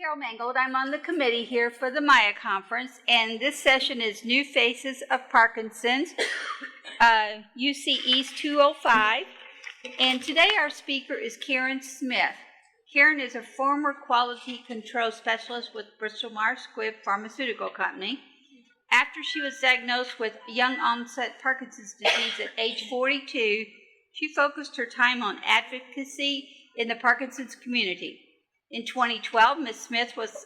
Carol Mangold. I'm on the committee here for the Maya Conference, and this session is New Faces of Parkinson's, UC East 205. And today our speaker is Karen Smith. Karen is a former quality control specialist with Bristol Myers Squibb Pharmaceutical Company. After she was diagnosed with young onset Parkinson's disease at age 42, she focused her time on advocacy in the Parkinson's community. In 2012, Ms. Smith was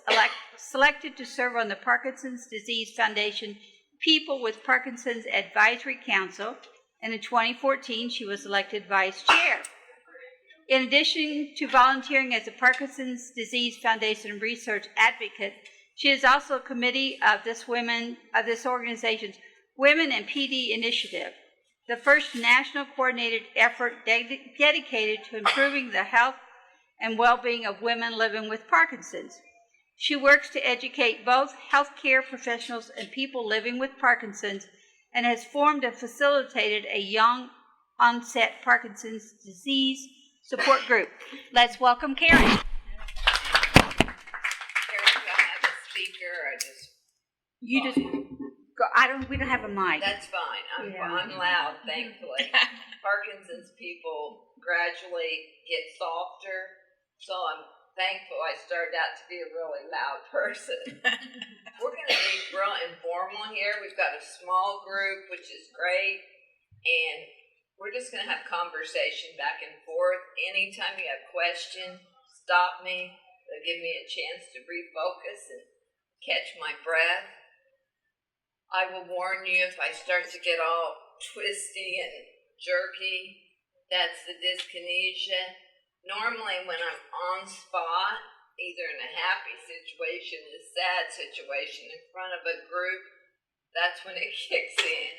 selected to serve on the Parkinson's Disease Foundation People with Parkinson's Advisory Council, and in 2014, she was elected vice chair. In addition to volunteering as a Parkinson's Disease Foundation research advocate, she is also a committee of this organization's Women and PD Initiative, the first national coordinated effort dedicated to improving the health and well-being of women living with Parkinson's. She works to educate both healthcare professionals and people living with Parkinson's and has formed and facilitated a young onset Parkinson's disease support group. Let's welcome Karen. Karen, do I have a speaker or We don't have a mic. That's fine. I'm loud, thankfully. Parkinson's people gradually get softer. So I'm thankful I started out to be a really loud person. We're going to be real informal here. We've got a small group, which is great. And we're just going to have conversation back and forth. Anytime you have questions, stop me. It'll give me a chance to refocus and catch my breath. I will warn you if I start to get all twisty and jerky, that's the dyskinesia. Normally when I'm on spot, either in a happy situation, a sad situation in front of a group, that's when it kicks in.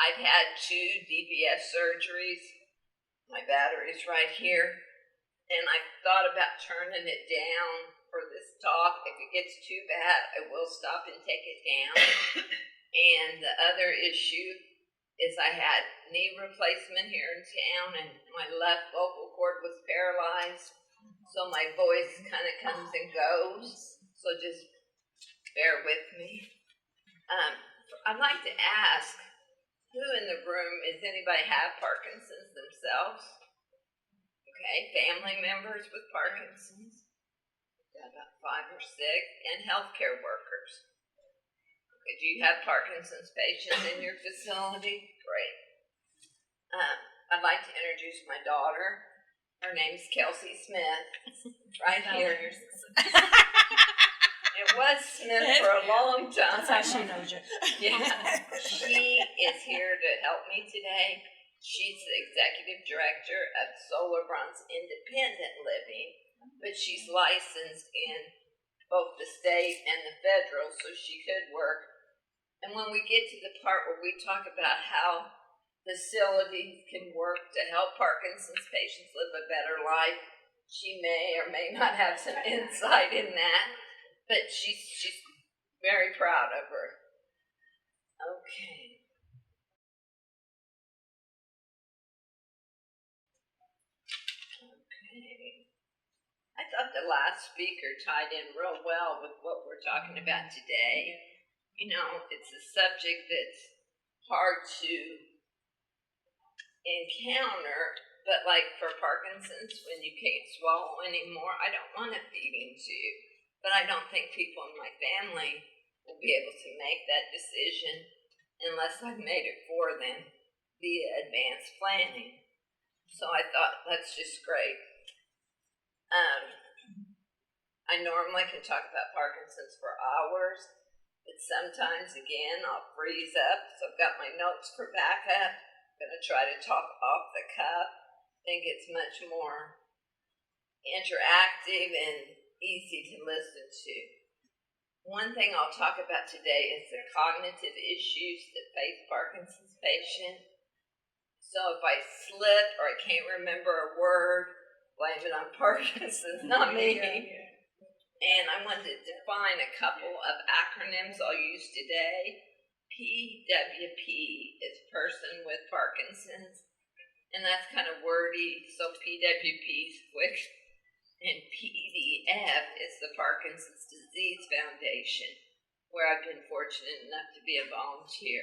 I've had 2 DBS surgeries. My battery's right here. And I thought about turning it down for this talk. If it gets too bad, I will stop and take it down. And the other issue is I had knee replacement here in town, and my left vocal cord was paralyzed, so my voice kind of comes and goes, so just bear with me. I'd like to ask, who in the room, does anybody have Parkinson's themselves? Okay, family members with Parkinson's? Got about 5 or 6, and healthcare workers. Do you have Parkinson's patients in your facility? Great. I'd like to introduce my daughter. Her name's Kelsey Smith. Right here. It was Smith for a long time. That's how she knows you. Yeah. She is here to help me today. She's the executive director of Solar Bronze Independent Living, but she's licensed in both the state and the federal, so she could work. And when we get to the part where we talk about how facilities can work to help Parkinson's patients live a better life, she may or may not have some insight in that, but she's very proud of her. Okay. I thought the last speaker tied in real well with what we're talking about today. You know, it's a subject that's hard to encounter, but like for Parkinson's, when you can't swallow anymore, I don't want a feeding tube, but I don't think people in my family will be able to make that decision unless I've made it for them via advanced planning. So I thought, that's just great. I normally can talk about Parkinson's for hours, but sometimes, again, I'll freeze up, so I've got my notes for backup. I'm going to try to talk off the cuff. I think it's much more interactive and easy to listen to. One thing I'll talk about today is the cognitive issues that face Parkinson's patients. So if I slip or I can't remember a word, blame it on Parkinson's, not me. And I wanted to define a couple of acronyms I'll use today. PWP is person with Parkinson's, and that's kind of wordy, so PWP is quick, and PD PDF is the Parkinson's Foundation, where I've been fortunate enough to be a volunteer.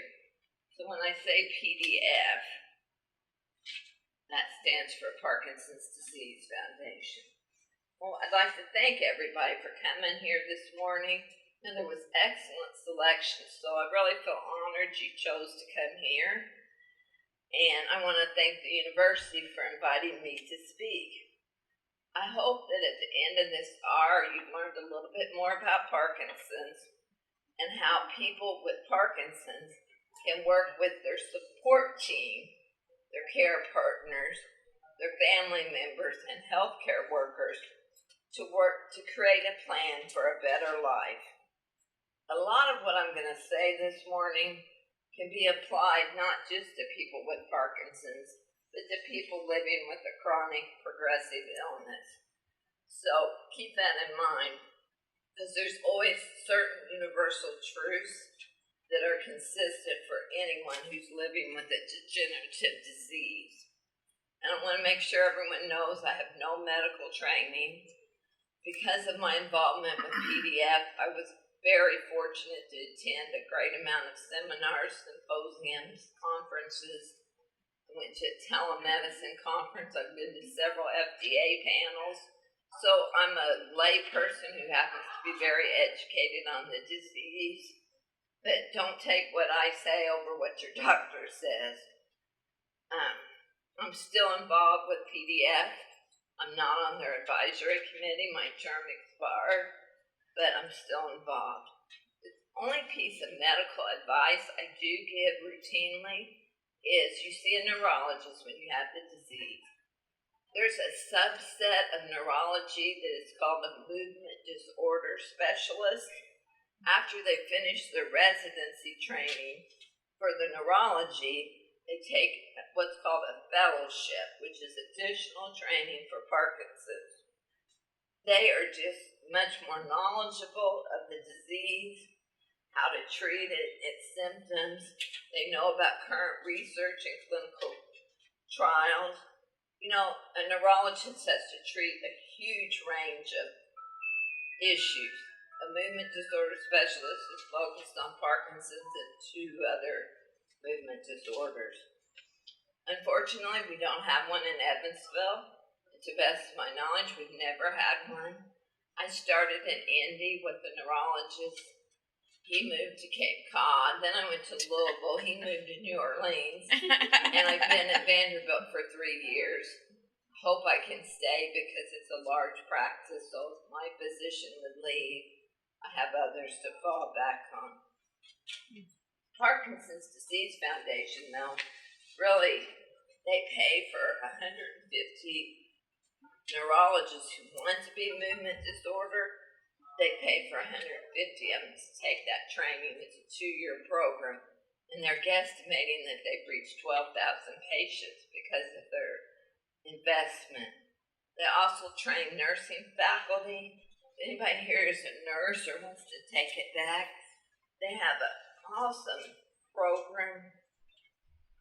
So when I say PDF, that stands for Parkinson's Foundation. Well, I'd like to thank everybody for coming here this morning. And there was excellent selection, so I really feel honored you chose to come here. And I want to thank the university for inviting me to speak. I hope that at the end of this hour, you've learned a little bit more about Parkinson's and how people with Parkinson's can work with their support team, their care partners, their family members, and healthcare workers to work to create a plan for a better life. A lot of what I'm going to say this morning can be applied not just to people with Parkinson's, but to people living with a chronic progressive illness. So keep that in mind, because there's always certain universal truths that are consistent for anyone who's living with a degenerative disease. And I want to make sure everyone knows I have no medical training. Because of my involvement with PDF, I was very fortunate to attend a great amount of seminars, symposiums, conferences. I went to a telemedicine conference. I've been to several FDA panels. So I'm a lay person who happens to be very educated on the disease. But don't take what I say over what your doctor says. I'm still involved with PDF. I'm not on their advisory committee. My term expired, but I'm still involved. The only piece of medical advice I do give routinely is you see a neurologist when you have the disease. There's a subset of neurology that is called a movement disorder specialist. After they finish their residency training for the neurology, they take what's called a fellowship, which is additional training for Parkinson's. They are just much more knowledgeable of the disease, how to treat it, its symptoms. They know about current research and clinical trials. You know, a neurologist has to treat a huge range of issues. A movement disorder specialist is focused on Parkinson's and 2 other movement disorders. Unfortunately, we don't have one in Evansville. To the best of my knowledge, we've never had one. I started in Indy with a neurologist. He moved to Cape Cod. Then I went to Louisville. He moved to New Orleans. And I've been at Vanderbilt for 3 years. Hope I can stay because it's a large practice, so if my physician would leave, I have others to fall back on. Parkinson's Foundation, though, really, they pay for 150 neurologists who want to be movement disorder. They pay for 150 of them to take that training. It's a 2-year program, and they're guesstimating that they've reached 12,000 patients because of their investment. They also train nursing faculty. If anybody here is a nurse or wants to take it back, they have an awesome program,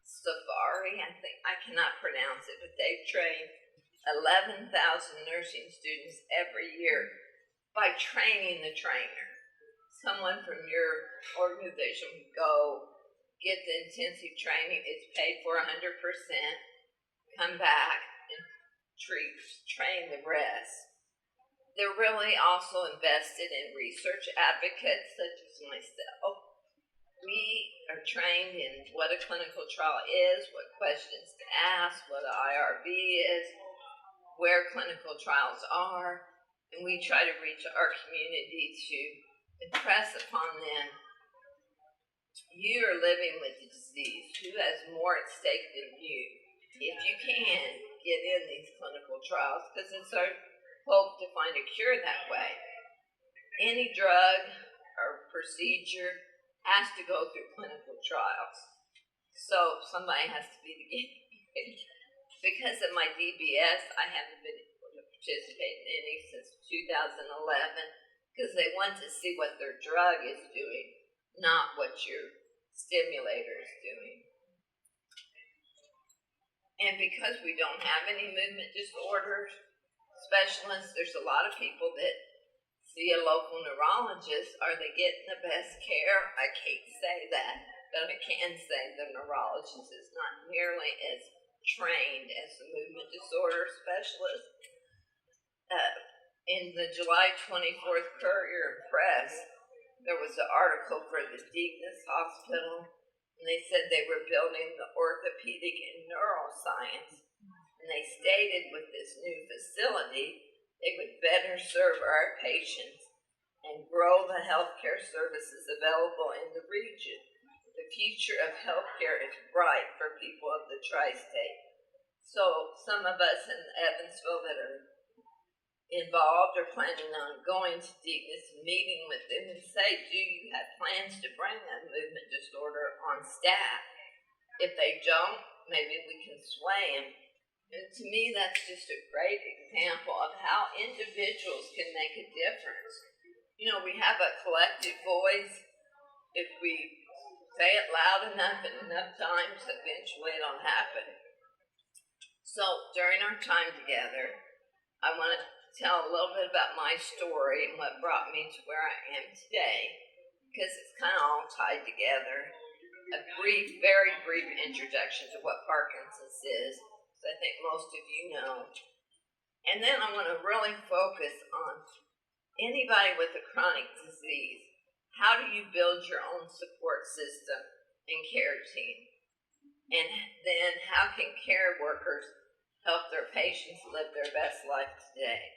Safari, I cannot pronounce it, but they've trained 11,000 nursing students every year by training the trainer. Someone from your organization would go get the intensive training. It's paid for 100%, come back and train the rest. They're really also invested in research advocates such as myself. We are trained in what a clinical trial is, what questions to ask, what an IRB is, where clinical trials are, and we try to reach our community to impress upon them, you are living with the disease. Who has more at stake than you? If you can, get in these clinical trials, because it's our hope to find a cure that way. Any drug or procedure has to go through clinical trials. So somebody has to be the guinea pig. Because of my DBS, I haven't been able to participate in any since 2011 because they want to see what their drug is doing, not what your stimulator is doing. And because we don't have any movement disorders, specialists. There's a lot of people that see a local neurologist. Are they getting the best care? I can't say that, but I can say the neurologist is not nearly as trained as the movement disorder specialist. In the July 24th Courier Press, there was an article for the Deaconess Hospital, and they said they were building the orthopedic and neuroscience, and they stated with this new facility, they would better serve our patients and grow the healthcare services available in the region. The future of healthcare is bright for people of the tri-state. So some of us in Evansville that are involved or planning on going to Deaconess and meeting with them and say, do you have plans to bring a movement disorder on staff? If they don't, maybe we can sway them. And to me, that's just a great example of how individuals can make a difference. You know, we have a collective voice. If we say it loud enough and enough times, eventually it'll happen. So during our time together, I want to tell a little bit about my story and what brought me to where I am today, because it's kind of all tied together. A brief, very brief introduction to what Parkinson's is, so I think most of you know. And then I want to really focus on anybody with a chronic disease. How do you build your own support system and care team? And then how can care workers help their patients live their best life today?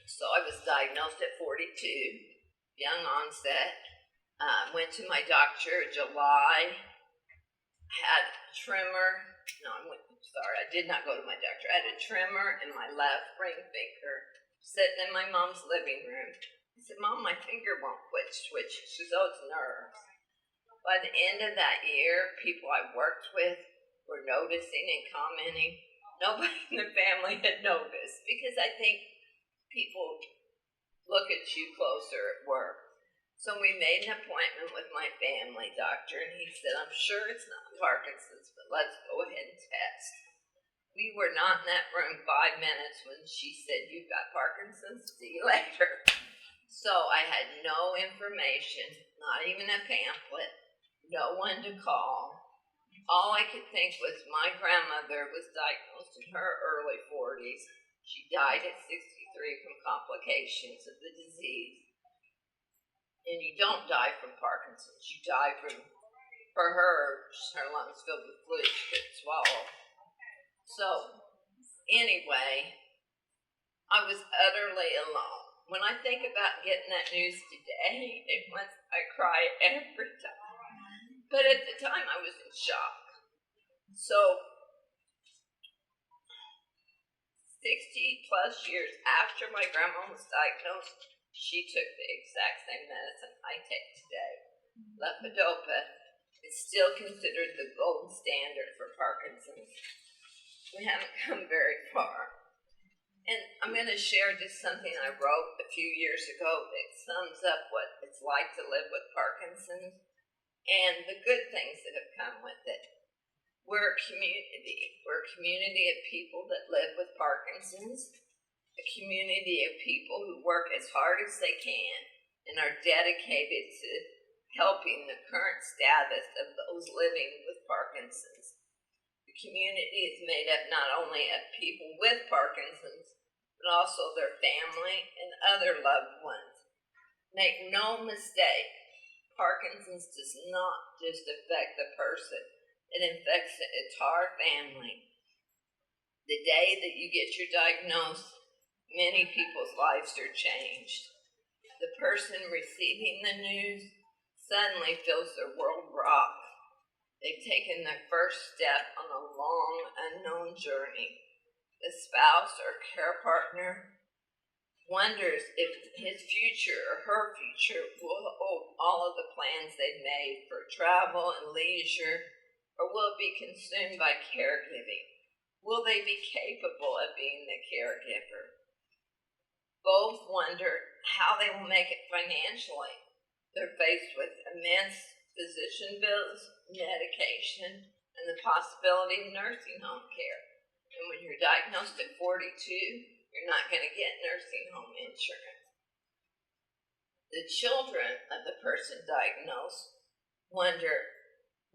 So I was diagnosed at 42, young onset. Went to my doctor in July, had a tremor. I did not go to my doctor. I had a tremor in my left ring finger, sitting in my mom's living room. I said, Mom, my finger won't quit twitching. She says, oh, it's nerves. By the end of that year, people I worked with were noticing and commenting. Nobody in the family had noticed, because I think people look at you closer at work. So we made an appointment with my family doctor, and he said, I'm sure it's not Parkinson's, but let's go ahead and test. We were not in that room 5 minutes when she said, you've got Parkinson's, see you later. So I had no information, not even a pamphlet, no one to call. All I could think was my grandmother was diagnosed in her early 40s. She died at 63 from complications of the disease. And you don't die from Parkinson's. You die from, for her lungs filled with fluid she couldn't swallow. So, anyway, I was utterly alone. When I think about getting that news today, I cry every time. But at the time, I was in shock. So, 60 plus years after my grandma was diagnosed, she took the exact same medicine I take today. Levodopa is still considered the gold standard for Parkinson's. We haven't come very far. And I'm going to share just something I wrote a few years ago that sums up what it's like to live with Parkinson's and the good things that have come with it. We're a community. We're a community of people that live with Parkinson's, a community of people who work as hard as they can and are dedicated to helping the current status of those living with Parkinson's. The community is made up not only of people with Parkinson's, but also their family and other loved ones. Make no mistake, Parkinson's does not just affect the person. It affects the entire family. The day that you get your diagnosis, many people's lives are changed. The person receiving the news suddenly feels their world rock. They've taken their first step on a long, unknown journey. The spouse or care partner wonders if his future or her future will hold all of the plans they've made for travel and leisure, or will it be consumed by caregiving? Will they be capable of being the caregiver? Both wonder how they will make it financially. They're faced with immense physician bills, medication, and the possibility of nursing home care. And when you're diagnosed at 42, you're not going to get nursing home insurance. The children of the person diagnosed wonder,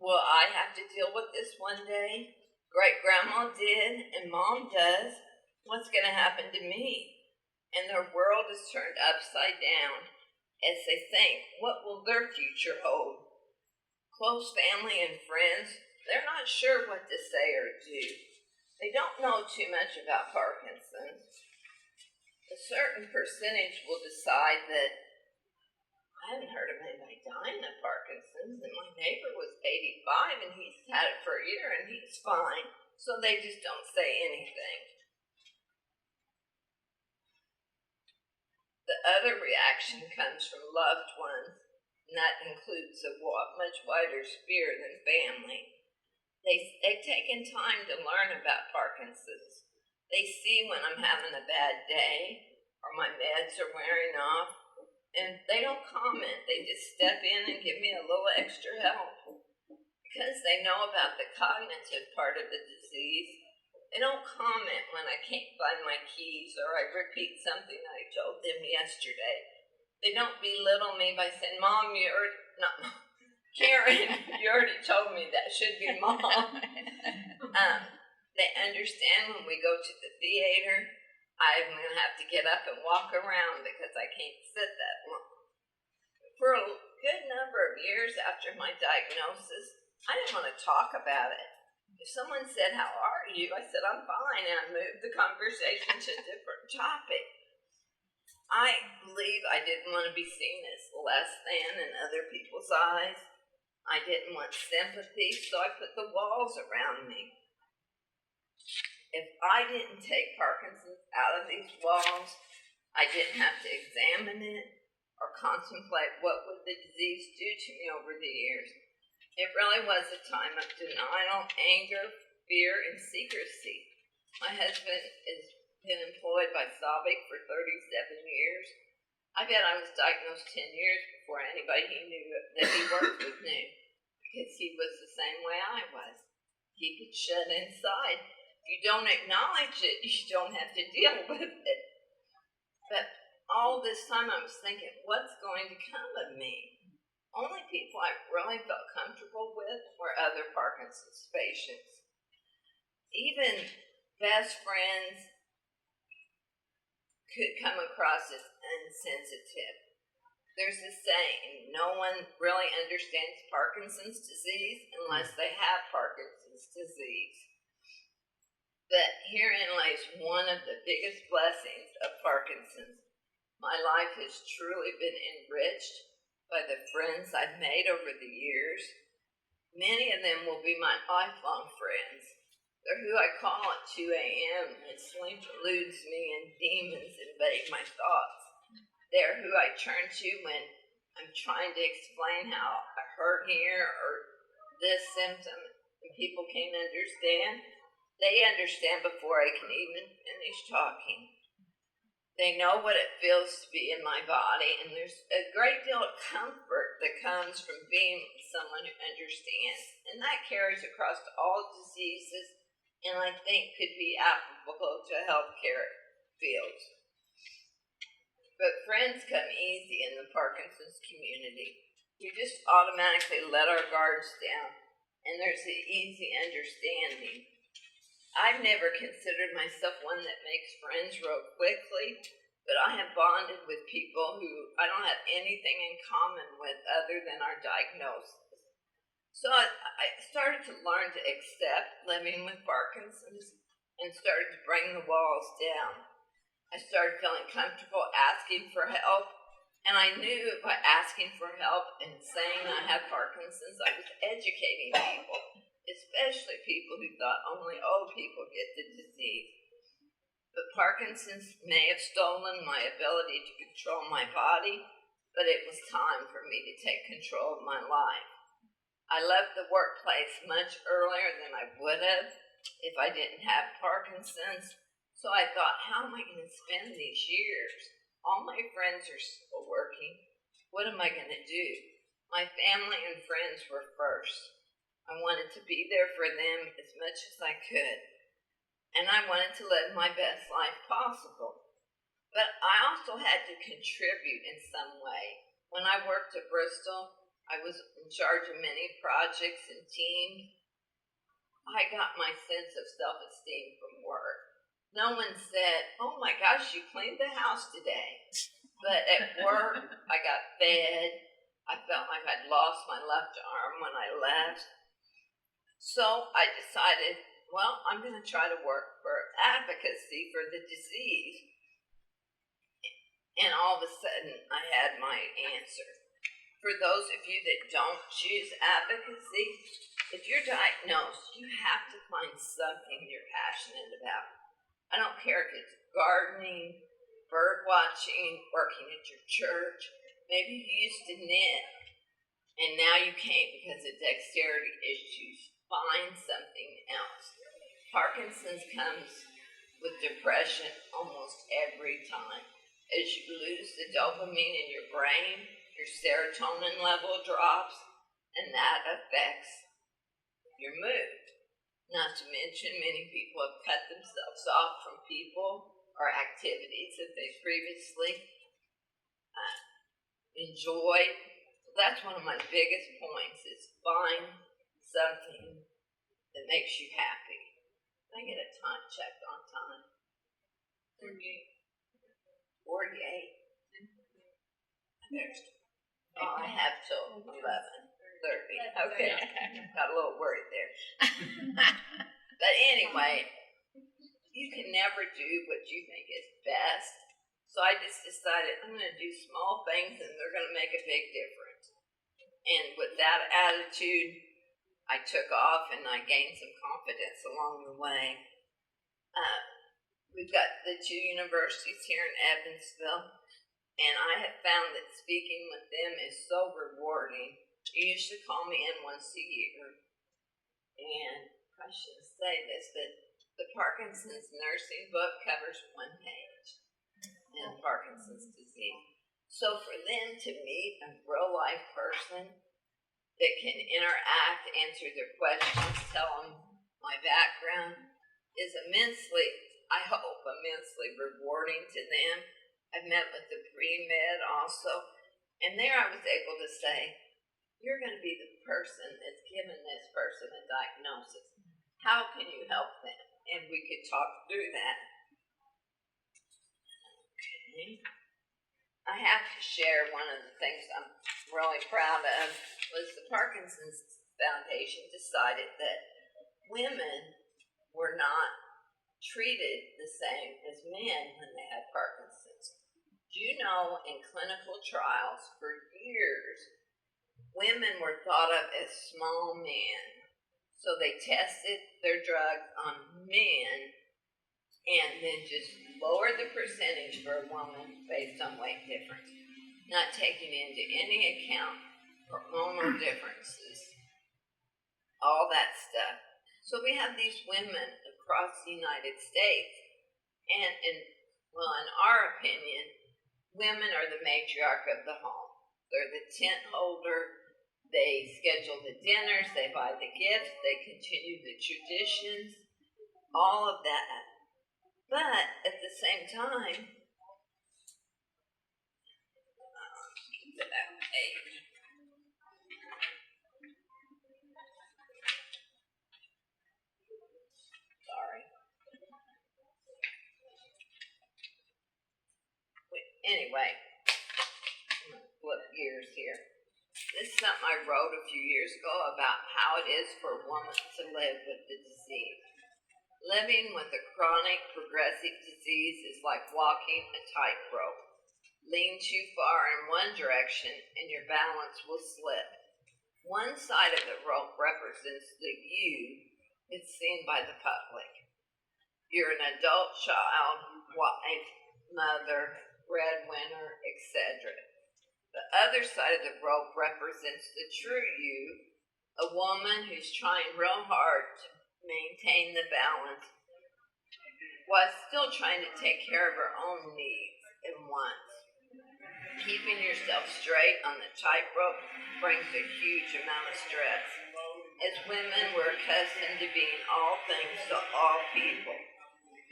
will I have to deal with this one day? Great-grandma did, and Mom does. What's going to happen to me? And their world is turned upside down as they think, what will their future hold? Close family and friends, they're not sure what to say or do. They don't know too much about Parkinson's. A certain percentage will decide that I haven't heard of anybody dying of Parkinson's, and my neighbor was 85 and he's had it for a year and he's fine, so they just don't say anything. The other reaction comes from loved ones, and that includes a much wider sphere than family. They've taken time to learn about Parkinson's. They see when I'm having a bad day or my meds are wearing off, and they don't comment. They just step in and give me a little extra help. Because they know about the cognitive part of the disease, they don't comment when I can't find my keys or I repeat something I told them yesterday. They don't belittle me by saying, Mom, Karen, you already told me that should be Mom. They understand when we go to the theater, I'm going to have to get up and walk around because I can't sit that long. For a good number of years after my diagnosis, I didn't want to talk about it. If someone said, how are you? I said, I'm fine, and I moved the conversation to a different topic. I believe I didn't want to be seen as less than in other people's eyes. I didn't want sympathy, so I put the walls around me. If I didn't take Parkinson's out of these walls, I didn't have to examine it or contemplate what would the disease do to me over the years. It really was a time of denial, anger, fear, and secrecy. My husband has been employed by Sabic for 37 years. I bet I was diagnosed 10 years before anybody he knew that he worked with knew, because he was the same way I was. He could shut inside. If you don't acknowledge it, you don't have to deal with it. But all this time I was thinking, what's going to come of me? Only people I really felt comfortable with were other Parkinson's patients. Even best friends could come across as insensitive. There's this saying, no one really understands Parkinson's disease unless they have Parkinson's disease. But herein lays one of the biggest blessings of Parkinson's. My life has truly been enriched by the friends I've made over the years. Many of them will be my lifelong friends. They're who I call at 2 a.m. when sleep eludes me and demons invade my thoughts. They're who I turn to when I'm trying to explain how I hurt here or this symptom and people can't understand. They understand before I can even finish talking. They know what it feels to be in my body, and there's a great deal of comfort that comes from being someone who understands. And that carries across to all diseases, and I think could be applicable to healthcare fields. But friends come easy in the Parkinson's community. We just automatically let our guards down, and there's an easy understanding. I've never considered myself one that makes friends real quickly, but I have bonded with people who I don't have anything in common with other than our diagnosis. So I started to learn to accept living with Parkinson's and started to bring the walls down. I started feeling comfortable asking for help, and I knew by asking for help and saying I have Parkinson's, I was educating people, especially people who thought only old people get the disease. But Parkinson's may have stolen my ability to control my body, but it was time for me to take control of my life. I left the workplace much earlier than I would have if I didn't have Parkinson's, so I thought, how am I going to spend these years? All my friends are still working. What am I going to do? My family and friends were first. I wanted to be there for them as much as I could. and I wanted to live my best life possible. But I also had to contribute in some way. When I worked at Bristol, I was in charge of many projects and teams. I got my sense of self-esteem from work. No one said, "Oh my gosh, you cleaned the house today." But at work, I got fed. I felt like I'd lost my left arm when I left. So I decided, well, I'm going to try to work for advocacy for the disease. And all of a sudden, I had my answer. For those of you that don't choose advocacy, if you're diagnosed, you have to find something you're passionate about. I don't care if it's gardening, bird watching, working at your church. Maybe you used to knit, and now you can't because of dexterity issues. Find something else. Parkinson's comes with depression almost every time. As you lose the dopamine in your brain, your serotonin level drops, and that affects your mood. Not to mention, many people have cut themselves off from people or activities that they previously enjoyed. So that's one of my biggest points, is find something that makes you happy. Can I get a time check on time? 48. Oh, I have till 11:30. Okay, got a little worried there. But anyway, you can never do what you think is best. So I just decided I'm going to do small things and they're going to make a big difference. And with that attitude, I took off and I gained some confidence along the way. We've got the two universities here in Evansville, and I have found that speaking with them is so rewarding. They usually call me in once a year, and I shouldn't say this, but the Parkinson's nursing book covers 1 page in Parkinson's disease. So for them to meet a real life person that can interact, answer their questions, tell them my background is immensely rewarding to them. I've met with the pre-med also, and there I was able to say, you're going to be the person that's given this person a diagnosis. How can you help them? And we could talk through that. Okay. I have to share one of the things I'm really proud of was the Parkinsons Foundation decided that women were not treated the same as men when they had Parkinson's. Do you know, in clinical trials for years, women were thought of as small men. So they tested their drugs on men and then just lowered the percentage for a woman based on weight difference, not taking into any account hormonal differences, all that stuff. So we have these women across the United States, and in our opinion, women are the matriarch of the home. They're the tent holder. They schedule the dinners. They buy the gifts. They continue the traditions. All of that. But at the same time, Anyway, flip gears here. This is something I wrote a few years ago about how it is for a woman to live with the disease. Living with a chronic progressive disease is like walking a tightrope. Lean too far in one direction and your balance will slip. One side of the rope represents the you it's seen by the public. You're an adult child, wife, mother, breadwinner, etc. The other side of the rope represents the true you, a woman who's trying real hard to maintain the balance while still trying to take care of her own needs and wants. Keeping yourself straight on the tightrope brings a huge amount of stress. As women, we're accustomed to being all things to all people.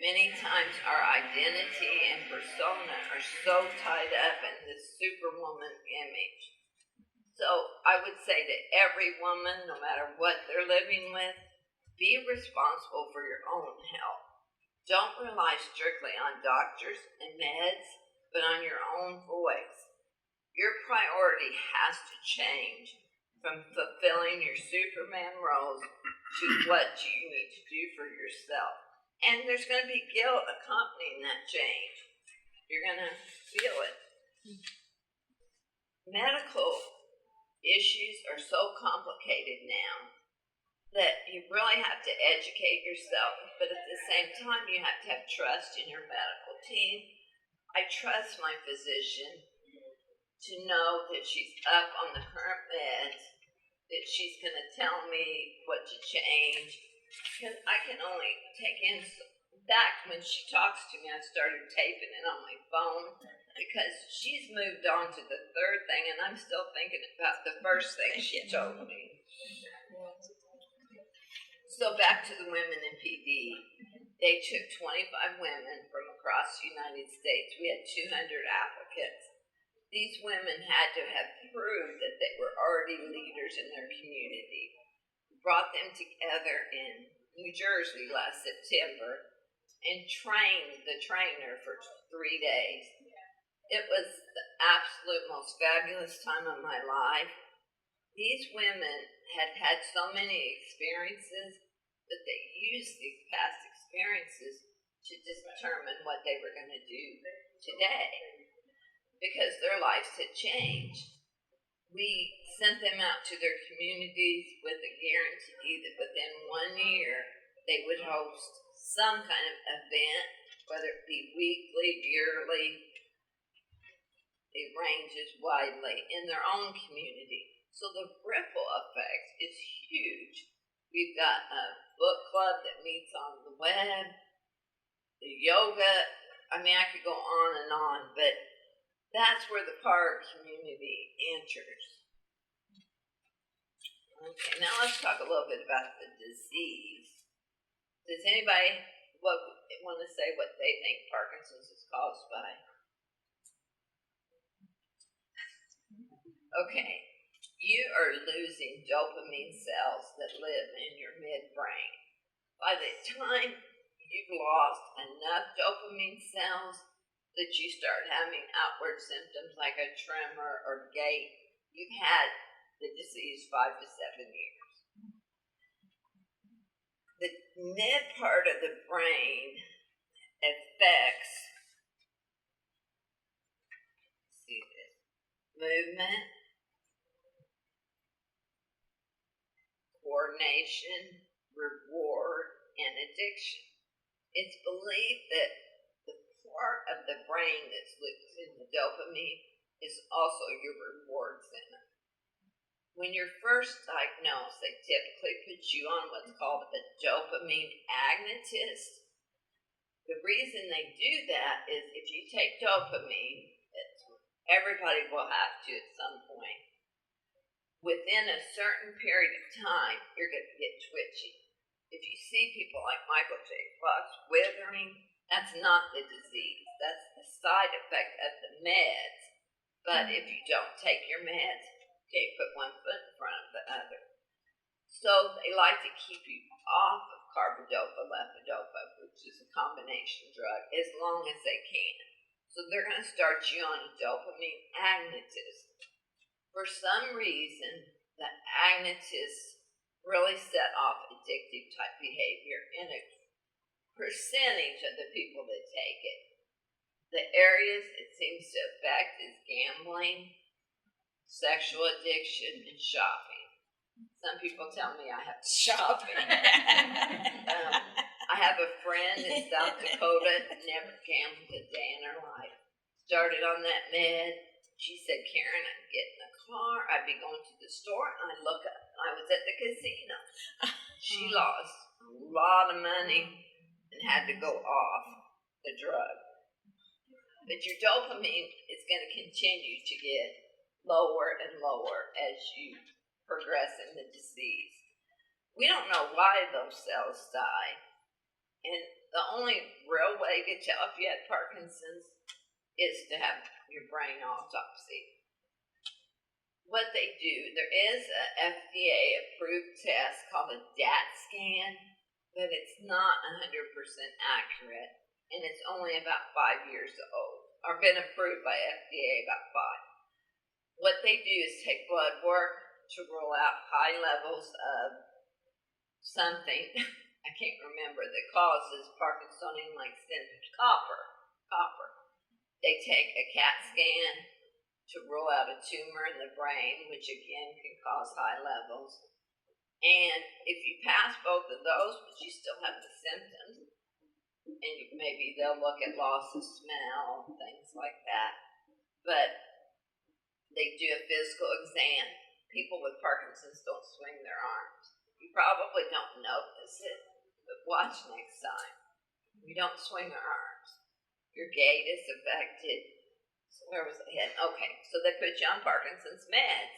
Many times our identity and persona are so tied up in this superwoman image. So I would say to every woman, no matter what they're living with, be responsible for your own health. Don't rely strictly on doctors and meds, but on your own voice. Your priority has to change from fulfilling your Superman roles to what you need to do for yourself. And there's going to be guilt accompanying that change. You're going to feel it. Medical issues are so complicated now that you really have to educate yourself, but at the same time, you have to have trust in your medical team. I trust my physician to know that she's up on the current meds, that she's going to tell me what to change, because I can only take in. Back when she talks to me, I started taping it on my phone because she's moved on to the third thing, and I'm still thinking about the first thing she told me. So back to the women in PD. They took 25 women from across the United States. We had 200 applicants. These women had to have proved that they were already leaders in their community. We brought them together in New Jersey last September and trained the trainer for 3 days. It was the absolute most fabulous time of my life. These women had had so many experiences that they used these past experiences to determine what they were going to do today because their lives had changed. We sent them out to their communities with a guarantee that within 1 year they would host some kind of event, whether it be weekly, yearly. It ranges widely in their own community. So the ripple effect is huge. We've got a book club that meets on the web, the yoga. I mean, I could go on, but that's where the PARG community enters. Okay, now let's talk a little bit about the disease. Does anybody want to say what they think Parkinson's is caused by? Okay, you are losing dopamine cells that live in your midbrain. By the time you've lost enough dopamine cells that you start having outward symptoms like a tremor or gait, you've had the disease 5 to 7 years. The mid part of the brain affects movement, coordination, reward, and addiction. It's believed that the part of the brain that's losing the dopamine is also your reward center. When you're first diagnosed, they typically put you on what's called a dopamine agonist. The reason they do that is if you take dopamine, everybody will have to at some point. Within a certain period of time, you're going to get twitchy. If you see people like Michael J. Fox withering, that's not the disease. That's the side effect of the meds. But if you don't take your meds, you can't put one foot in front of the other. So they like to keep you off of carbidopa, levodopa, which is a combination drug, as long as they can. So they're going to start you on a dopamine agonist. For some reason, the agonists really set off addictive type behavior in a percentage of the people that take it. The areas it seems to affect is gambling, sexual addiction, and shopping. Some people tell me I have shopping. I have a friend in South Dakota that never gambled a day in her life. Started on that med. She said, Karen, I'd get in the car, I'd be going to the store, and I'd look up, and I was at the casino. She lost a lot of money and had to go off the drug. But your dopamine is going to continue to get lower and lower as you progress in the disease. We don't know why those cells die. And the only real way to tell if you had Parkinson's is to have your brain autopsy. What they do, there is a FDA-approved test called a DAT scan, but it's not 100% accurate, and it's only about 5 years old, or been approved by FDA about 5. What they do is take blood work to rule out high levels of something, I can't remember, that causes Parkinsonian-like symptoms, copper. They take a CAT scan to rule out a tumor in the brain, which again can cause high levels. And if you pass both of those, but you still have the symptoms, and maybe they'll look at loss of smell, things like that. But they do a physical exam. People with Parkinson's don't swing their arms. You probably don't notice it, but watch next time. We don't swing our arms. Your gait is affected. So where was I heading? Okay, so they put you on Parkinson's meds.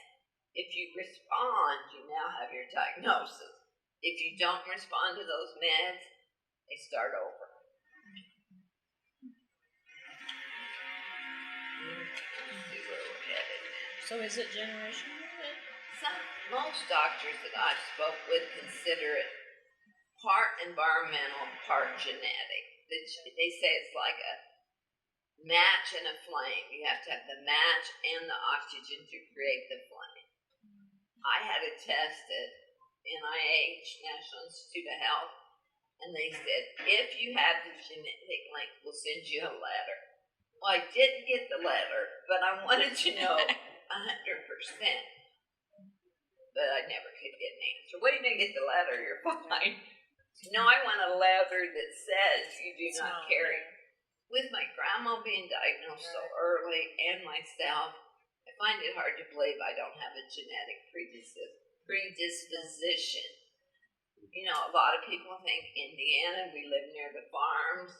If you respond, you now have your diagnosis. If you don't respond to those meds, they start over. So is it generational? Most doctors that I've spoke with consider it part environmental, part genetic. They say it's like a match and a flame. You have to have the match and the oxygen to create the flame. I had it tested, NIH, National Institute of Health, and they said, if you have the genetic link, we'll send you a letter. Well, I didn't get the letter, but I wanted to know 100%. But I never could get an answer. Well, you didn't get the letter, you're fine. No, I want a letter that says you do not carry. With my grandma being diagnosed so early and myself, I find it hard to believe I don't have a genetic predisposition. You know, a lot of people think Indiana, we live near the farms,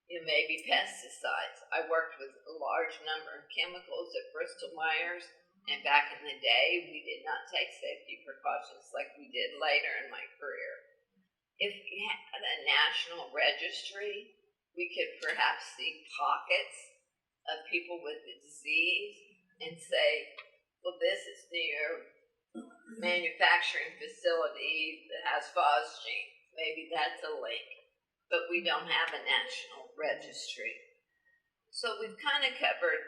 you know, maybe pesticides. I worked with a large number of chemicals at Bristol Myers, and back in the day, we did not take safety precautions like we did later in my career. If we had a national registry, we could perhaps see pockets of people with the disease and say, well, this is near manufacturing facility that has phosgene. Maybe that's a link. But we don't have a national registry. So we've kind of covered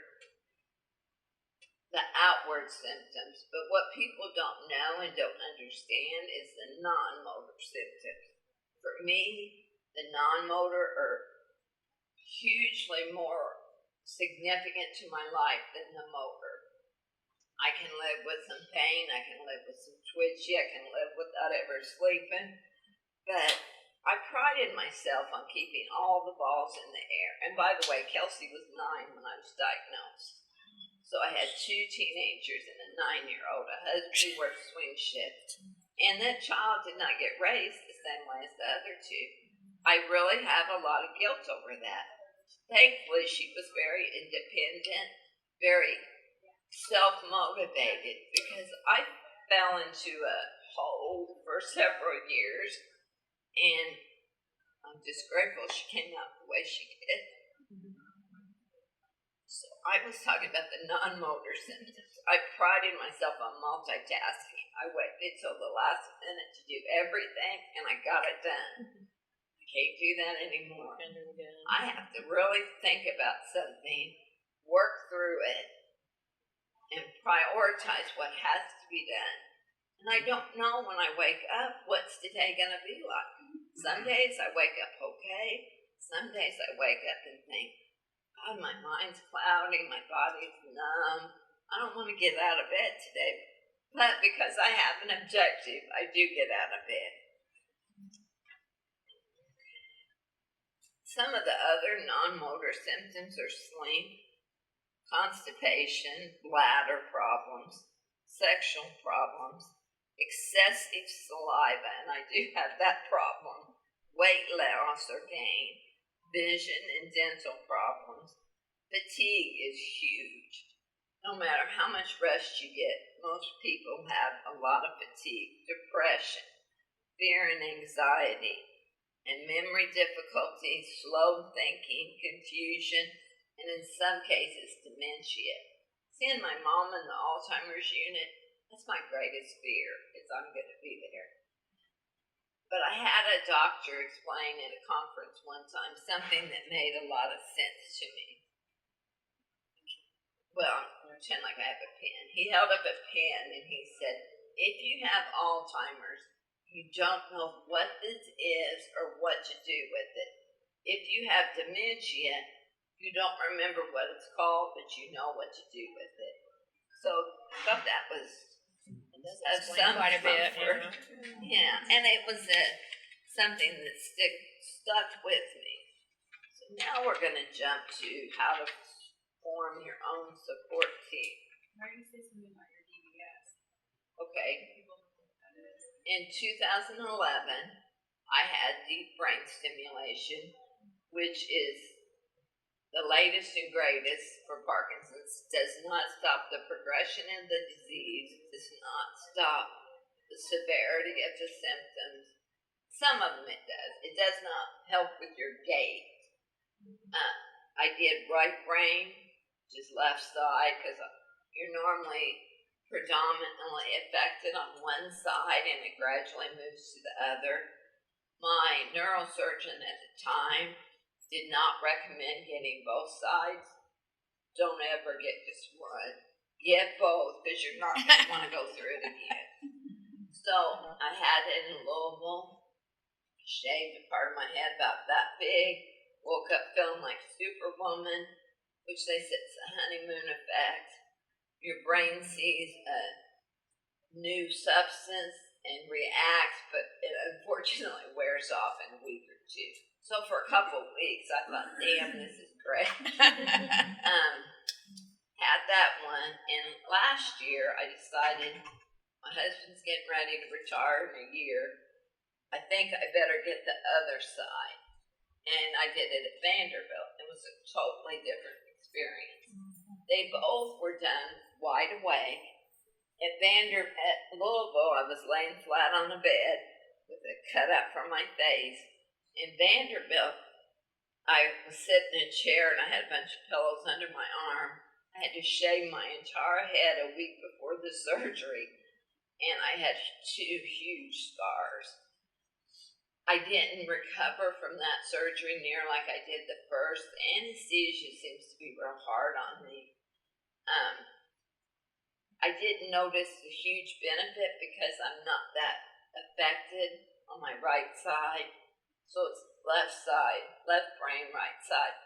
the outward symptoms, but what people don't know and don't understand is the non-motor symptoms. For me, the non-motor are hugely more significant to my life than the motor. I can live with some pain, I can live with some twitchy, I can live without ever sleeping, but I prided myself on keeping all the balls in the air. And by the way, Kelsey was 9 when I was diagnosed. So I had 2 teenagers and a 9-year-old, a husband who worked swing shift. And that child did not get raised the same way as the other 2. I really have a lot of guilt over that. Thankfully, she was very independent, very self-motivated, because I fell into a hole for several years, and I'm just grateful she came out the way she did. So I was talking about the non-motor symptoms. I prided myself on multitasking. I waited till the last minute to do everything, and I got it done. I can't do that anymore. I have to really think about something, work through it, and prioritize what has to be done. And I don't know when I wake up what's today going to be like. Some days I wake up okay. Some days I wake up and think, God, my mind's cloudy, my body's numb. I don't want to get out of bed today. But because I have an objective, I do get out of bed. Some of the other non-motor symptoms are sleep, constipation, bladder problems, sexual problems, excessive saliva, and I do have that problem, weight loss or gain, vision and dental problems. Fatigue is huge. No matter how much rest you get, most people have a lot of fatigue, depression, fear and anxiety, and memory difficulties, slow thinking, confusion, and in some cases, dementia. Seeing my mom in the Alzheimer's unit, that's my greatest fear, is I'm going to be there. But I had a doctor explain at a conference one time something that made a lot of sense to me. Well, I'm going to pretend like I have a pen. He held up a pen and he said, if you have Alzheimer's, you don't know what this is or what to do with it. If you have dementia, you don't remember what it's called, but you know what to do with it. So I thought that was Quite a bit. yeah, and it was something that stuck with me. So now we're going to jump to how to form your own support team. Why do you say something about your DBS? Okay. In 2011, I had deep brain stimulation, which is the latest and greatest for Parkinson's. Does not stop the progression of the disease, does not stop the severity of the symptoms. Some of them it does. It does not help with your gait. I did right brain, just left side, because you're normally predominantly affected on one side and it gradually moves to the other. My neurosurgeon at the time did not recommend getting both sides. Don't ever get just one. Get both, because you're not going to want to go through it again. So I had it in Louisville, shaved a part of my head about that big, woke up feeling like Superwoman, which they said is a honeymoon effect. Your brain sees a new substance and reacts, but it unfortunately wears off in a week or two. So for a couple of weeks, I thought, damn, this is great. Had that one, and last year I decided my husband's getting ready to retire in a year. I think I better get the other side. And I did it at Vanderbilt. It was a totally different experience. They both were done wide awake. At Louisville, I was laying flat on a bed with a cut up from my face. In Vanderbilt, I was sitting in a chair and I had a bunch of pillows under my arm. I had to shave my entire head a week before the surgery, and I had 2 huge scars. I didn't recover from that surgery near like I did the first. The anesthesia seems to be real hard on me. I didn't notice the huge benefit because I'm not that affected on my right side. So it's left side, left brain, right side.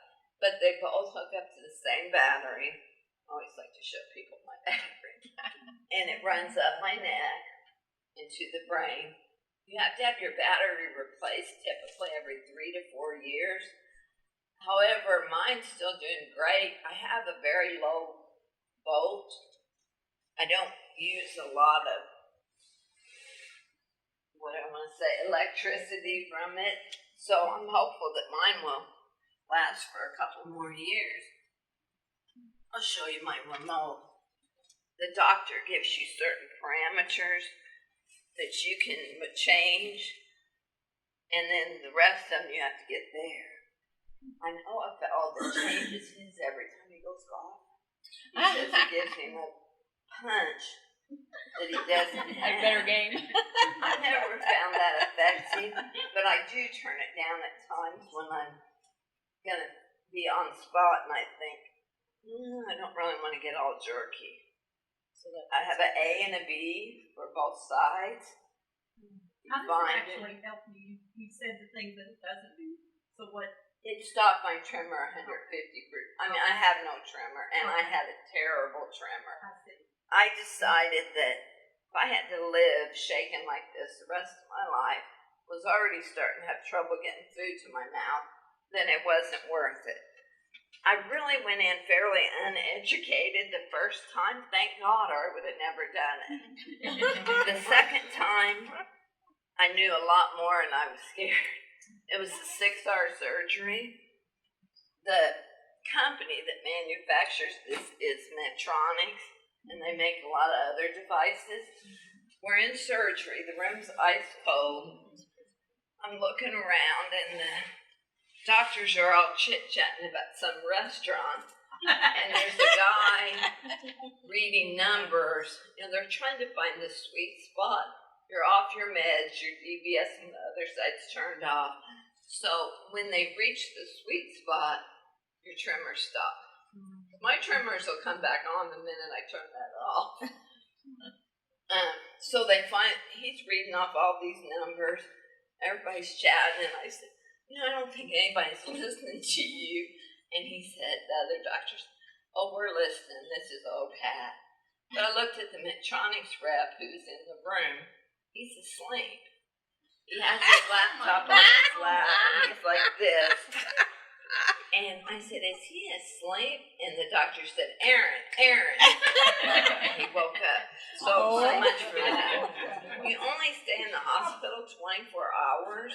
But they both hook up to the same battery. I always like to show people my battery. And it runs up my neck into the brain. You have to have your battery replaced typically every 3 to 4 years. However, mine's still doing great. I have a very low volt. I don't use a lot of, electricity from it. So I'm hopeful that mine will last for a couple more years. I'll show you my remote. The doctor gives you certain parameters that you can change, and then the rest of them you have to get there. I know a fellow that changes his every time he goes golf. He says it gives him a punch that he doesn't have. A better game. I never found that effective, but I do turn it down at times when I'm going to be on the spot and I think, I don't really want to get all jerky. So I have an A and a B for both sides. How does it actually help you? You said the things that it doesn't do. So what? It stopped my tremor 150%. I mean, I have no tremor, and I had a terrible tremor. I see. I decided that if I had to live shaking like this the rest of my life, was already starting to have trouble getting food to my mouth, then it wasn't worth it. I really went in fairly uneducated the first time, thank God, or I would have never done it. The second time, I knew a lot more and I was scared. It was a 6-hour surgery. The company that manufactures this is Medtronic, and they make a lot of other devices. We're in surgery. The room's ice cold. I'm looking around and the doctors are all chit-chatting about some restaurant. And there's a guy reading numbers, and they're trying to find the sweet spot. You're off your meds, your DBS on the other side's turned off. So when they reach the sweet spot, your tremors stop. My tremors will come back on the minute I turn that off. So they find, he's reading off all these numbers. Everybody's chatting, and I said, I don't think anybody's listening to you. And he said, the other doctors, oh, we're listening. This is old hat. But I looked at the Medtronics rep who's in the room. He's asleep. He has his laptop on his lap, and he's like this. And I said, is he asleep? And the doctor said, Aaron. And he woke up. So much for that. You only stay in the hospital 24 hours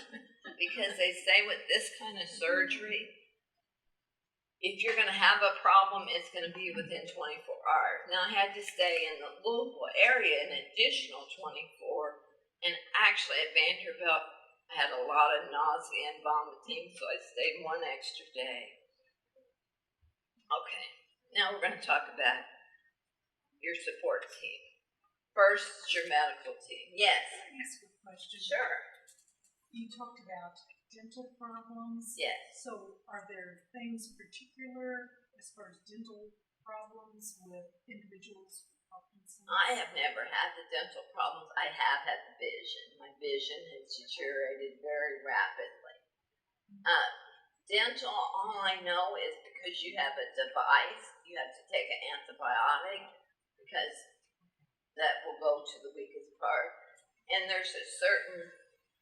because they say with this kind of surgery, if you're going to have a problem, it's going to be within 24 hours. Now, I had to stay in the Louisville area an additional 24. And actually, at Vanderbilt, I had a lot of nausea and vomiting, so I stayed one extra day. Okay, now we're going to talk about your support team. First, your medical team. Yes? Can I ask you a question? Sure. You talked about dental problems. Yes. So are there things particular as far as dental problems with individuals with Parkinson's? I have never had the dental problems. I have had the vision. My vision has deteriorated very rapidly. Dental, all I know is because you have a device, you have to take an antibiotic because that will go to the weakest part. And there's a certain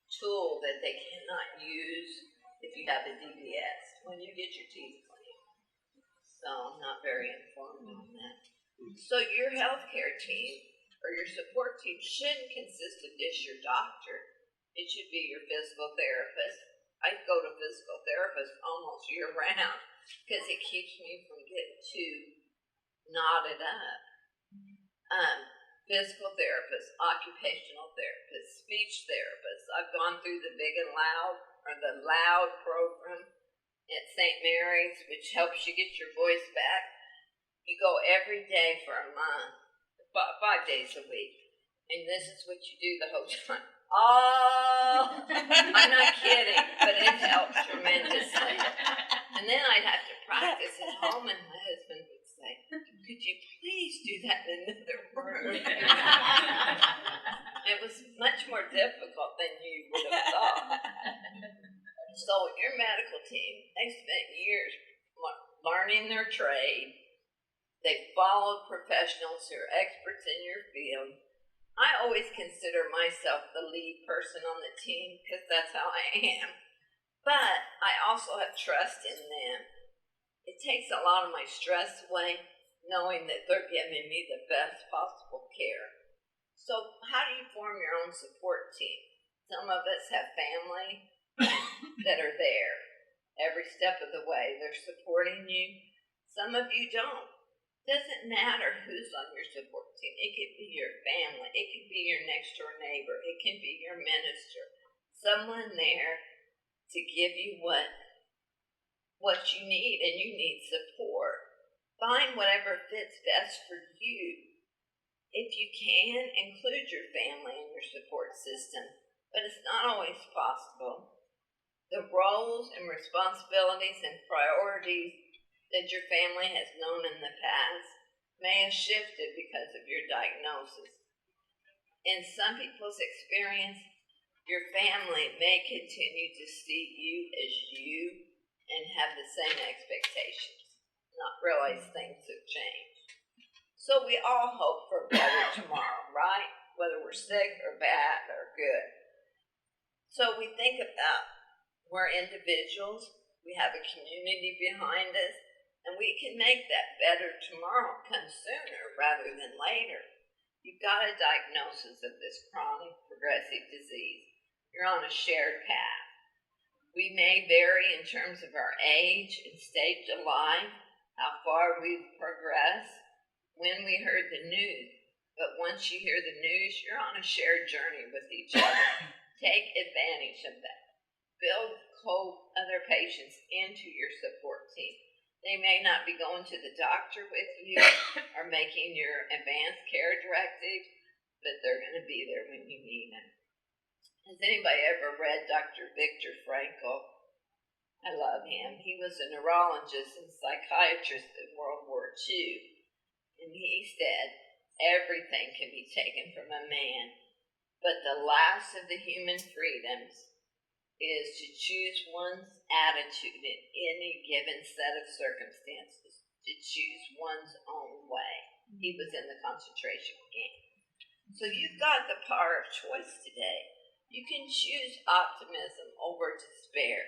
tool that they cannot use if you have a DBS when you get your teeth cleaned. So I'm not very informed on that. So your healthcare team or your support team shouldn't consist of just your doctor. It should be your physical therapist. I go to physical therapist almost year round because it keeps me from getting too knotted up. Physical therapist, occupational therapist, speech therapist. I've gone through the Big and Loud or the Loud program at St. Mary's, which helps you get your voice back. You go every day for a month, 5 days a week, and this is what you do the whole time. Oh, I'm not kidding, but it helps tremendously. And then I'd have to practice at home, and my husband would say, could you please do that in another room? It was much more difficult than you would have thought. So your medical team, they spent years learning their trade. They followed professionals who are experts in your field. I always consider myself the lead person on the team because that's how I am. But I also have trust in them. It takes a lot of my stress away knowing that they're giving me the best possible care. So how do you form your own support team? Some of us have family that are there every step of the way. They're supporting you. Some of you don't. Doesn't matter who's on your support team. It could be your family. It could be your next door neighbor. It can be your minister. Someone there to give you what you need, and you need support. Find whatever fits best for you. If you can, include your family in your support system, but it's not always possible. The roles and responsibilities and priorities that your family has known in the past may have shifted because of your diagnosis. In some people's experience, your family may continue to see you as you and have the same expectations, not realize things have changed. So we all hope for a better tomorrow, right? Whether we're sick or bad or good. So we think about we're individuals, we have a community behind us, and we can make that better tomorrow come sooner rather than later. You've got a diagnosis of this chronic progressive disease. You're on a shared path. We may vary in terms of our age and stage of life, how far we've progressed, when we heard the news. But once you hear the news, you're on a shared journey with each other. Take advantage of that. build other patients into your support team. They may not be going to the doctor with you or making your advanced care directive, but they're going to be there when you need them. Has anybody ever read Dr. Viktor Frankl? I love him. He was a neurologist and psychiatrist in World War II. And he said, everything can be taken from a man, but the last of the human freedoms is to choose one's attitude in any given set of circumstances, to choose one's own way. He was in the concentration camp. So you've got the power of choice today. You can choose optimism over despair.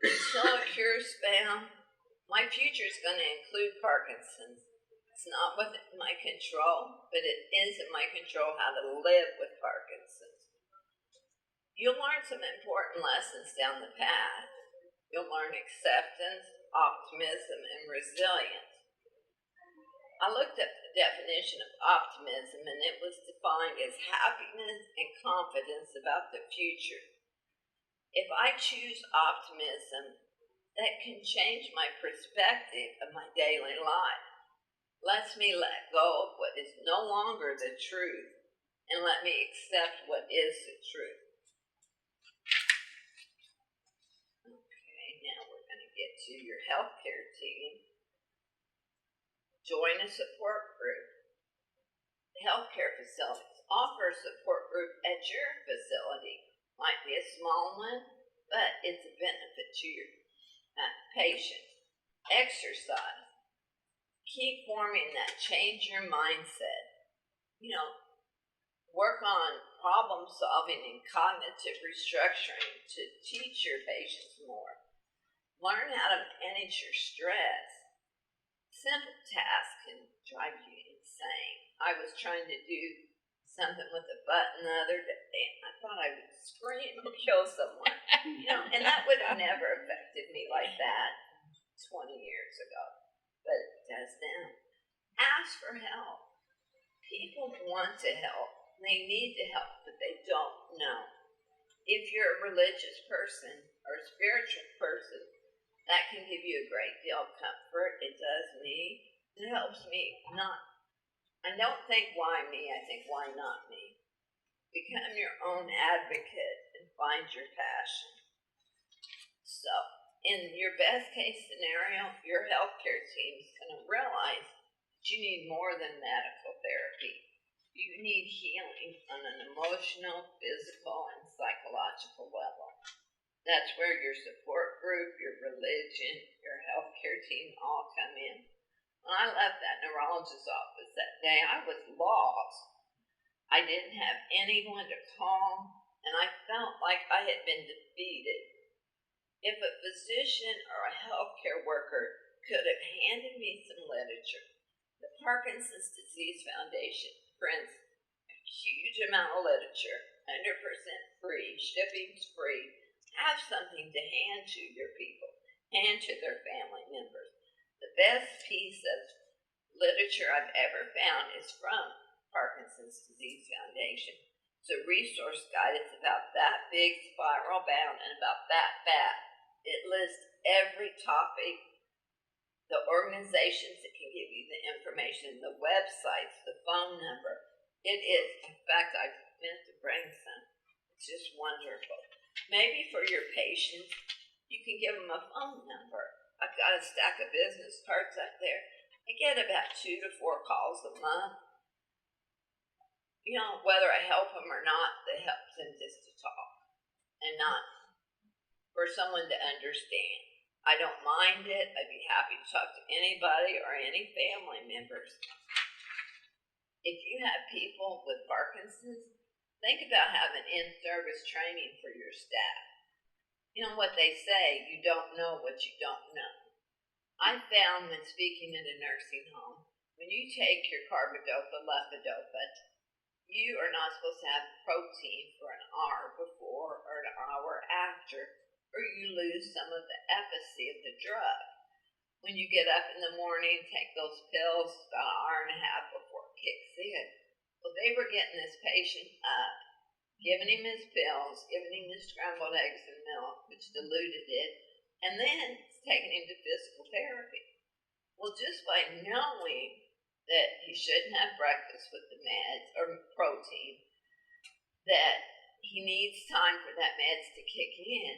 Until a cure is found, my future is going to include Parkinson's. It's not within my control, but it is in my control how to live with Parkinson's. You'll learn some important lessons down the path. You'll learn acceptance, optimism, and resilience. I looked up the definition of optimism, and it was defined as happiness and confidence about the future. If I choose optimism, that can change my perspective of my daily life. Lets me let go of what is no longer the truth and let me accept what is the truth. Okay, now we're going to get to your healthcare team. Join a support group. The healthcare facilities offer a support group at your facility. Might be a small one, but it's a benefit to your patients. Exercise. Keep forming that change your mindset. Work on problem solving and cognitive restructuring to teach your patients more. Learn how to manage your stress. Simple tasks can drive you insane. I was trying to do something with a button the other day, and I thought I would scream and kill someone. And that would have never affected me like that 20 years ago, but it does now. Ask for help. People want to help. They need to help, but they don't know. If you're a religious person or a spiritual person, that can give you a great deal of comfort. It does me. It helps me not. I don't think why me, I think why not me. Become your own advocate and find your passion. So, in your best case scenario, your healthcare team is going to realize that you need more than medical therapy. You need healing on an emotional, physical, and psychological level. That's where your support group, your religion, your healthcare team all come in. When I left that neurologist's office that day, I was lost. I didn't have anyone to call, and I felt like I had been defeated. If a physician or a healthcare worker could have handed me some literature, the Parkinson's Disease Foundation prints a huge amount of literature, 100% free, shipping's free. Have something to hand to your people, hand to their family members. The best piece of literature I've ever found is from Parkinson's Disease Foundation. It's a resource guide. It's about that big, spiral bound, and about that fat. It lists every topic, the organizations that can give you the information, the websites, the phone number. It is, in fact, I meant to bring some. It's just wonderful. Maybe for your patients, you can give them a phone number. I've got a stack of business cards up there. I get about 2 to 4 calls a month. Whether I help them or not, it helps them just to talk and not for someone to understand. I don't mind it. I'd be happy to talk to anybody or any family members. If you have people with Parkinson's, think about having InService Training for your staff. You know what they say, you don't know what you don't know. I found when speaking at a nursing home, when you take your carbidopa, levodopa, you are not supposed to have protein for an hour before or an hour after, or you lose some of the efficacy of the drug. When you get up in the morning, take those pills about an hour and a half before it kicks in. Well, they were getting this patient up. giving him his pills, giving him his scrambled eggs and milk, which diluted it, and then taking him to physical therapy. Well, just by knowing that he shouldn't have breakfast with the meds or protein, that he needs time for that meds to kick in,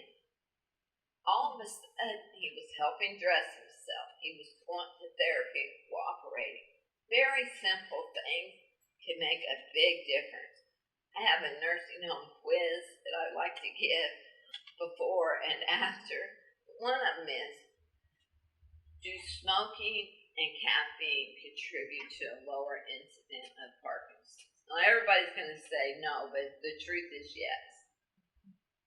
all of a sudden he was helping dress himself. He was going to therapy and cooperating. Very simple things can make a big difference. I have a nursing home quiz that I like to give before and after. One of them is, do smoking and caffeine contribute to a lower incidence of Parkinson's? Now everybody's going to say no, but the truth is yes.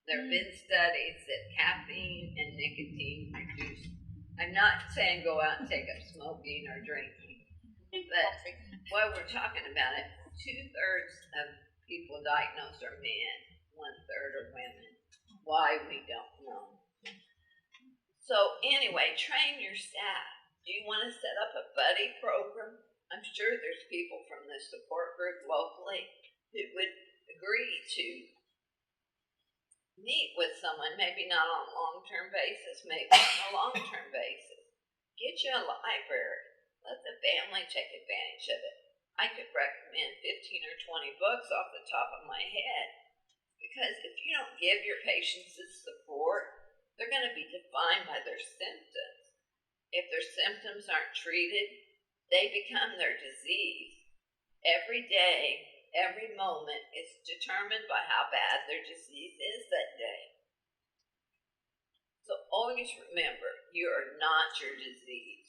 There have been studies that caffeine and nicotine reduce. I'm not saying go out and take up smoking or drinking, but while we're talking about it, 2/3 of people diagnosed are men, 1/3 are women. Why, we don't know. So anyway, train your staff. Do you want to set up a buddy program? I'm sure there's people from the support group locally who would agree to meet with someone, maybe not on a long-term basis, maybe on a long-term basis. Get you a library. Let the family take advantage of it. I could recommend 15 or 20 books off the top of my head, because if you don't give your patients this support, they're going to be defined by their symptoms. If their symptoms aren't treated, they become their disease. Every day, every moment is determined by how bad their disease is that day. So always remember, you are not your disease.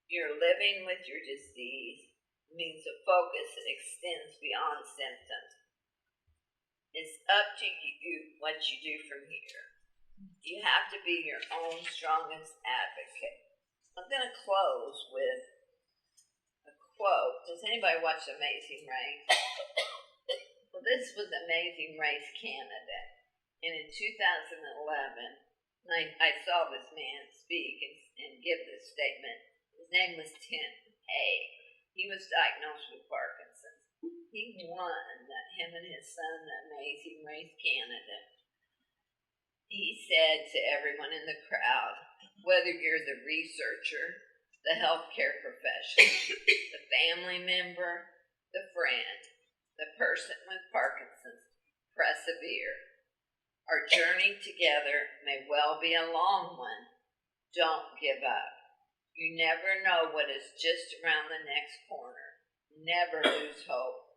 You're living with your disease means a focus that extends beyond symptoms. It's up to you what you do from here. You have to be your own strongest advocate. I'm going to close with a quote. Does anybody watch Amazing Race? Well, this was Amazing Race Canada. And in 2011, I saw this man speak and give this statement. His name was Tim A. He was diagnosed with Parkinson's. He won him and his son the Amazing Race Canada. He said to everyone in the crowd, whether you're the researcher, the healthcare professional, the family member, the friend, the person with Parkinson's, persevere. Our journey together may well be a long one. Don't give up. You never know what is just around the next corner. Never lose hope.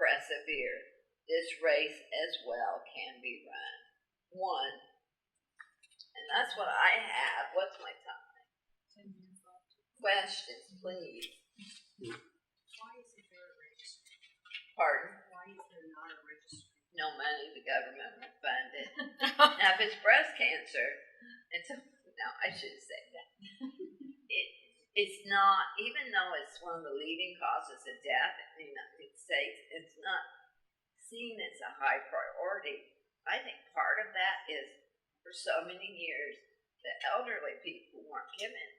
Persevere. This race as well can be run. One. And that's what I have. What's my time? 10 minutes left. Questions, please. Why isn't there a registry? Pardon? Why is there not a registry? No money, the government will fund it. Now, if it's breast cancer, no, I shouldn't say that. It's not, even though it's one of the leading causes of death in the United States, it's not seen as a high priority. I think part of that is for so many years, the elderly people weren't given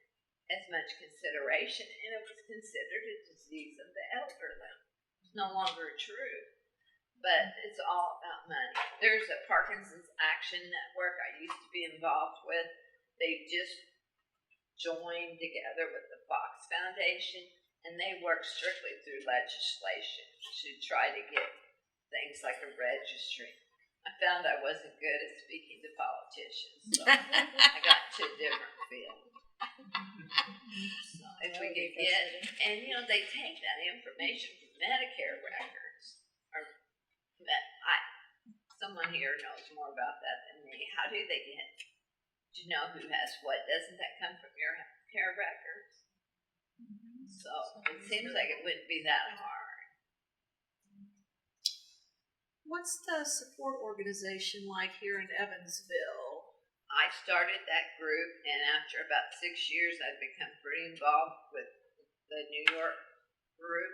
as much consideration, and it was considered a disease of the elderly. It's no longer true, but it's all about money. There's a Parkinson's Action Network I used to be involved with. They just joined together with the Fox Foundation, and they work strictly through legislation to try to get things like a registry. I found I wasn't good at speaking to politicians, so I got to a different field. So if we could get, and they take that information from Medicare records, or someone here knows more about that than me. How do they get to know who has what? Doesn't that come from your care records? So it seems like it wouldn't be that hard. What's the support organization like here in Evansville? I started that group, and after about 6 years, I've become pretty involved with the New York group.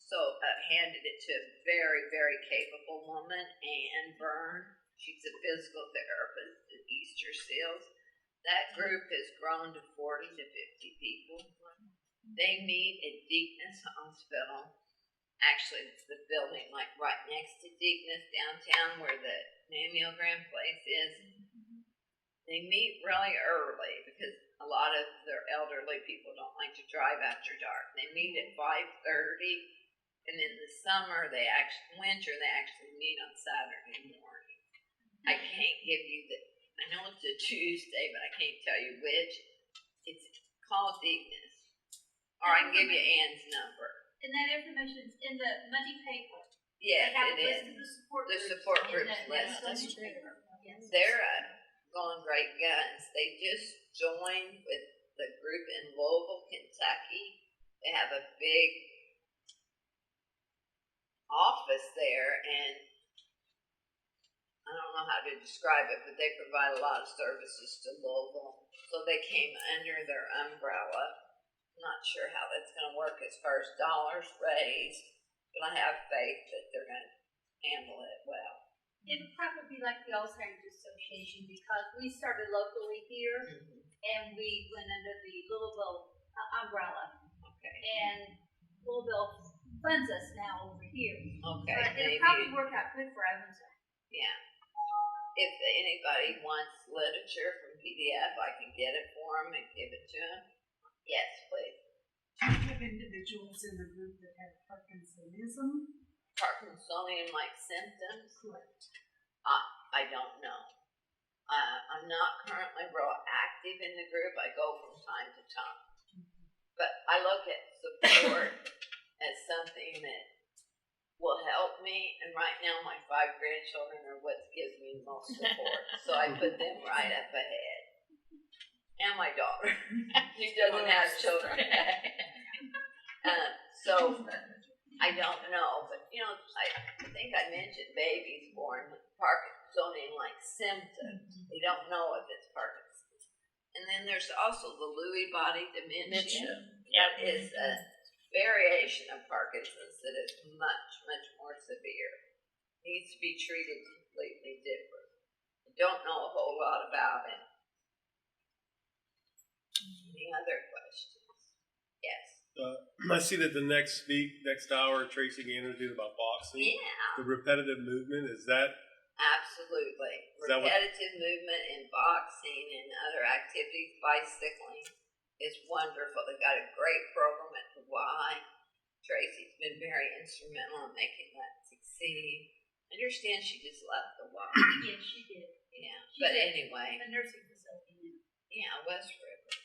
So I handed it to a very, very capable woman, Ann Byrne. She's a physical therapist at Easter Seals. That group has grown to 40 to 50 people. They meet at Deaconess Hospital actually it's the building like right next to Deaconess downtown where the mammogram place is. They meet really early because a lot of their elderly people don't like to drive after dark. They meet at 5:30, and in the summer winter they actually meet on Saturday morning. I can't give you I know it's a Tuesday, but I can't tell you which. It's called Deaconess, or I can give you Ann's number. And that information's in the Monday paper. Yes, They have it a list is. of the support The groups. support in groups the- list. that's true. Yes. They're going great guns. They just joined with the group in Louisville, Kentucky. They have a big office there, and I don't know how to describe it, but they provide a lot of services to Louisville. So they came under their umbrella. I'm not sure how that's going to work as far as dollars raised, but I have faith that they're going to handle it well. It would probably be like the Alzheimer's Association because we started locally here and we went under the Louisville umbrella. Okay. And Louisville funds us now over here. Okay. But Maybe. it'll probably work out good for Evansville. Yeah. If anybody wants literature from PDF, I can get it for them and give it to them. Yes, please. Do you have individuals in the group that have Parkinsonism? Parkinsonian-like symptoms? Correct. I don't know. I'm not currently real active in the group. I go from time to time. But I look at support as something that will help me. And right now, my 5 grandchildren are what gives me the most support. So I put them right up ahead. And my daughter. She doesn't have children. So I don't know. But, I think I mentioned babies born with Parkinsonian-like symptoms. They don't know if it's Parkinson's. And then there's also the Lewy body dementia. That is a variation of Parkinson's that is much, much more severe. Needs to be treated completely different. I don't know a whole lot about it. Any other questions? Yes. I see that the next hour, Tracy Gander did about boxing. Yeah. The repetitive movement, is that? Absolutely. Is that Repetitive movement in boxing and other activities, bicycling is wonderful. They've got a great program at the Y. Tracy's been very instrumental in making that succeed. I understand she just left the Y. Yes, she did. Yeah. She's But at anyway. the nursing facility now. Yeah, West River.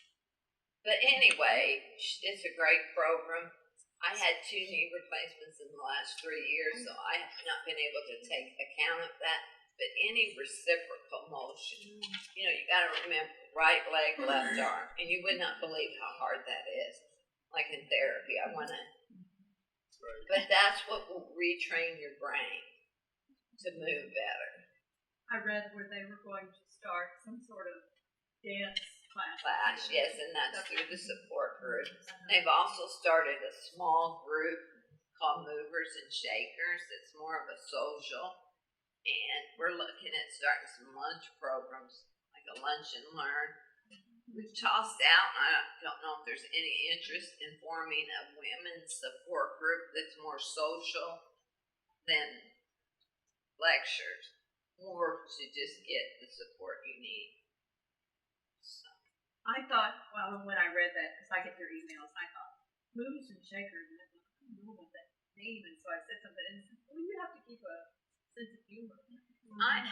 But anyway, it's a great program. I had 2 knee replacements in the last 3 years, so I have not been able to take account of that. But any reciprocal motion, you got to remember right leg, left arm, and you would not believe how hard that is. Like in therapy, but that's what will retrain your brain to move better. I read where they were going to start some sort of dance Class, yes, and that's through the support group. They've also started a small group called Movers and Shakers. It's more of a social, and we're looking at starting some lunch programs, like a lunch and learn. We've tossed out, I don't know if there's any interest in forming a women's support group that's more social than lectures, more to just get the support you need. I thought, when I read that, because I get their emails, I thought, Movers and Shakers, and I thought, I don't know what that name, and so I said something, and well, you have to keep a sense of humor. I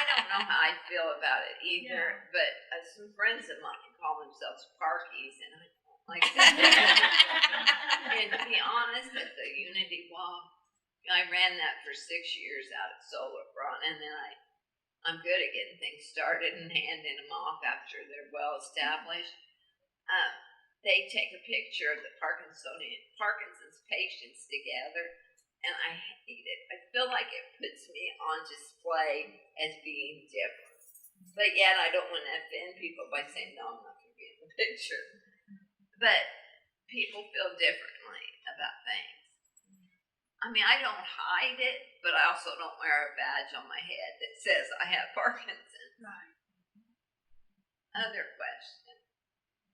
don't know how I feel about it either, but some friends of mine call themselves Parkies, and I don't like that. And to be honest, at the Unity Walk, I ran that for 6 years out at Solar Front, and then I'm good at getting things started and handing them off after they're well established. They take a picture of the Parkinson's patients together, and I hate it. I feel like it puts me on display as being different. But yet I don't want to offend people by saying, no, I'm not going to be in the picture. But people feel differently about things. I mean, I don't hide it, but I also don't wear a badge on my head that says I have Parkinson's. Right. Other questions?